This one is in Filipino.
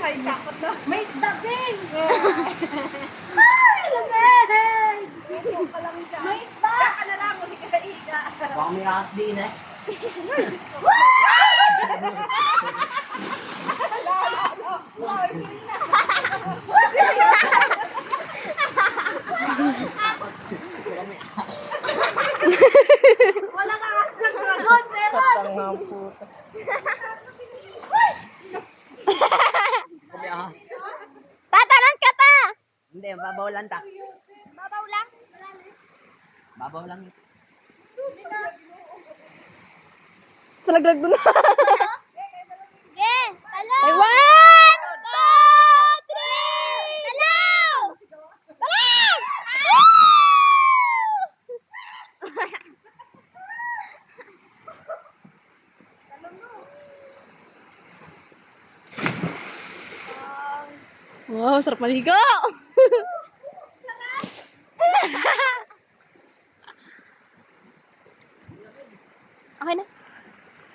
May dabing! Ay, lamig! May isda! Baka may ahas din eh. Wala ka ng dragon, meron! Tangang puta. May ahas. Tatalan ka ta! Hindi, babaw lang ta. Babaw lang. Babaw lang. Sa laglag doon. Yes! Hello! Ay, 1, 2, 3! Hello! Hello! Wow, sarap maligo! Okay na.